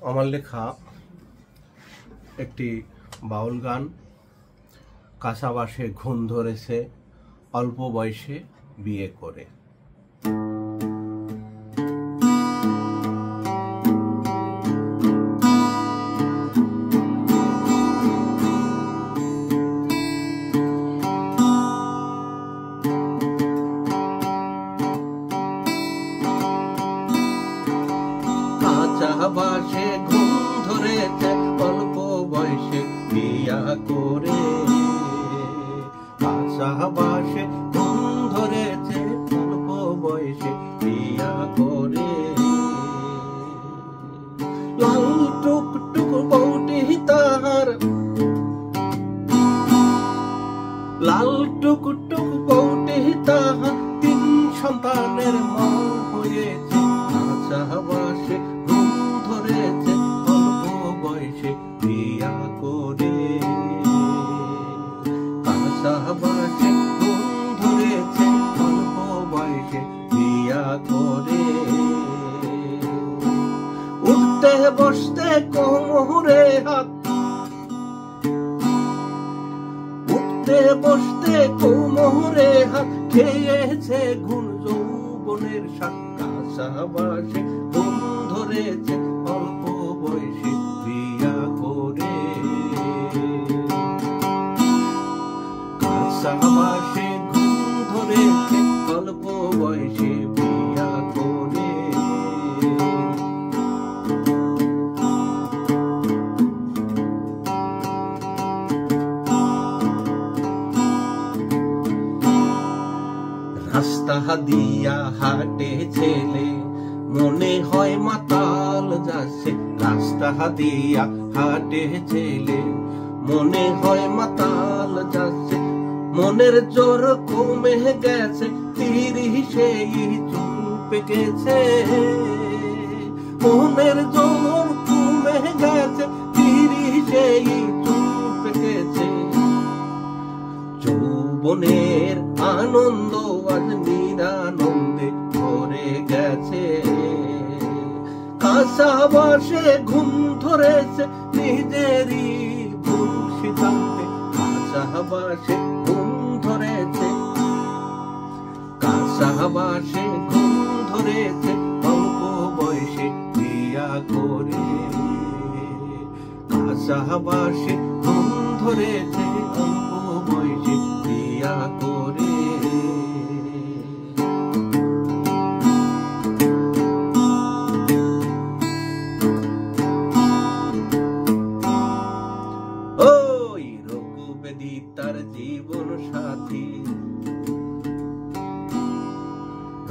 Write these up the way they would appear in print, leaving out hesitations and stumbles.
আমার লেখা একটি বাউল গান। কাঁচা বাসে ঘুম ধরেছে অল্প বয়সে বিয়ে করে। কাঁচা বাসে ঘুম ধরেছে অল্প বয়সে বিয়া করে। কাঁচা বাসে ঘুম ধরেছে অল্প বয়সে বিয়া করে। লাল টুকটুক বউটি তাহার, লাল টুকটুক বউটি তাহার 3 সন্তানের মা হয়েছে। কাঁচা বাসে ঘুম ধরেছে অল্প বয়সে বিয়া করে। কাঁচা বাসে ঘুম ধরেছে অল্প বয়সে বিয়া করে। উঠতে বসতে কোমরে হাত, উঠতে বসতে কোমরে হাত, খেয়েছে ঘুম যৌবনের স্বাদ। কাঁচা বাসে ঘুম ধরেছে অল্প বয়সে বিয়া করে। কাঁচা বাসে ঘুম ধরেছে অল্প বয়সে বিয়া করে। রাস্তা দিয়া হাঁটে ছেলে, মনে হয় মাতাল যাচ্ছে। রাস্তা দিয়া হাঁটে ছেলে, মনে হয় মাতাল যাচ্ছে। মনের জোর কমে গেছে, 30 চুপে গেছে। মনের জোর কমে গেছে, 30 চুপে গেছে। যৌবনের আনন্দ আজ নিরানন্দে ভরে গেছে। কাঁচা বাসে ঘুম ধরেছে নিজেরই ভুল সিদ্ধান্তে। কাঁচা বাসে ঘুম ধরেছে, কাঁচা বাসে ঘুম ধরেছে অল্প বয়সে বিয়া করে। কাঁচা বাসে ঘুম ধরেছে অল্প বয়সে বিয়া করে। ওই রঘুবেদী তার জীবন সাথী,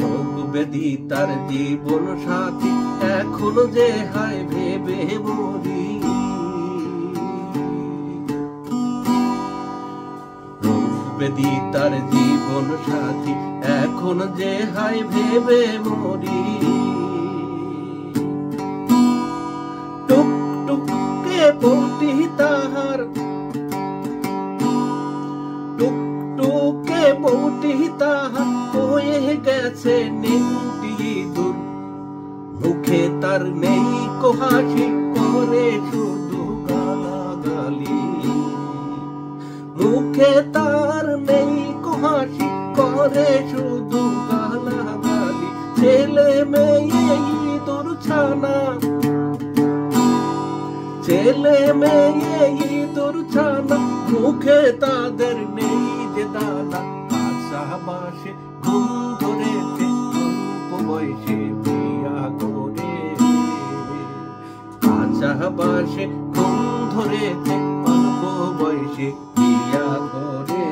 রঘুবেদী তার জীবন সাথী, এখনো যে হায় ভেবে মরি। রঘুবেদী তার জীবন সাথী, এখন যে হায় ভেবে মরি। টুকটুকে বউটি তাহার, টুকটুকে বউটি তাহার হয়ে গেছে নেংটি দূর। মুখে তার নেই কো হাসি, করে শুধু গালাগালি। মুখে তার নেই কো হাসি, করে শুধু গালাগালি। ছেলে মেয়ে ইঁদুর ছানা, ছেলে মেয়ে ইঁদুর ছানা, মুখে তাদের নেই যে দানা। কাঁচা বাসে ঘুম ধরেছে অল্প বয়সে বিয়া করে। কাঁচা বাসে ঘুম ধরেছে অল্প বয়সে বিয়া করে।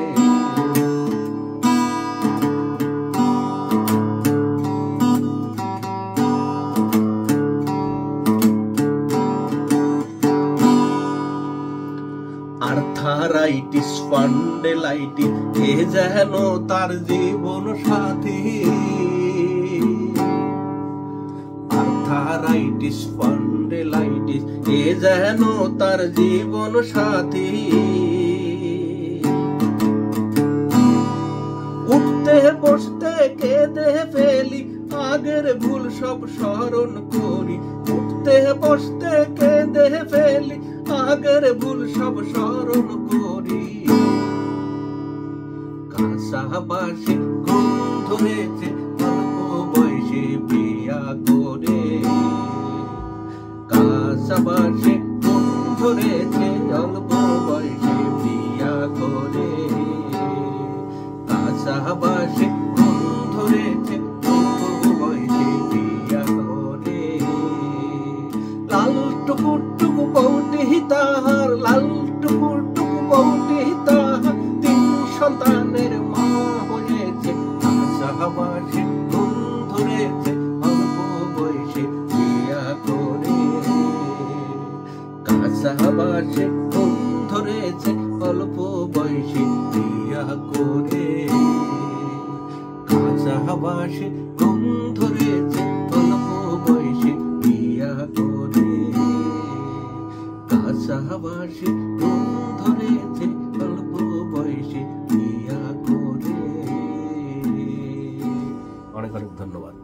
আর্থারাইটিস স্পন্ডেলাইটিস এ যেন তার জীবন সাথী। আর্থারাইটিস স্পন্ডেলাইটিস এ যেন তার জীবন সাথী। উঠতে বসতে কেঁদে ফেলি, আগের ভুল সব স্মরণ করি। উঠতে বসতে বসতে কেঁদে ফেলি, আগের ভুল সব স্মরণ করি। কাঁচা বাসে ঘুম ধরেছে অল্প বয়সে বিয়া করে। কাঁচা বাসে ঘুম ধরেছে অল্প বয়সে বিয়া করে। কাঁচা বাসে ঘুম ধরেছে অল্প বয়সে বিয়া করে। লাল টুকুর টুকু বউটি তাহার, লাল টুকুর টুকু বউটি তাহার, 3 সন্তানের মা হয়েছে। কাঁচা বাসে ঘুম ধরেছে অল্প বয়সে বিয়া করে। কাঁচা বাসে ঘুম ধরেছে অল্প বয়সে বিয়া করে। কাঁচা বাসে ঘুম ধরেছে অল্প বয়সে বিয়া করে। কাঁচা বাসে ঘুম ধরেছে অল্প বয়সে বিয়া করে। অনেক অনেক ধন্যবাদ।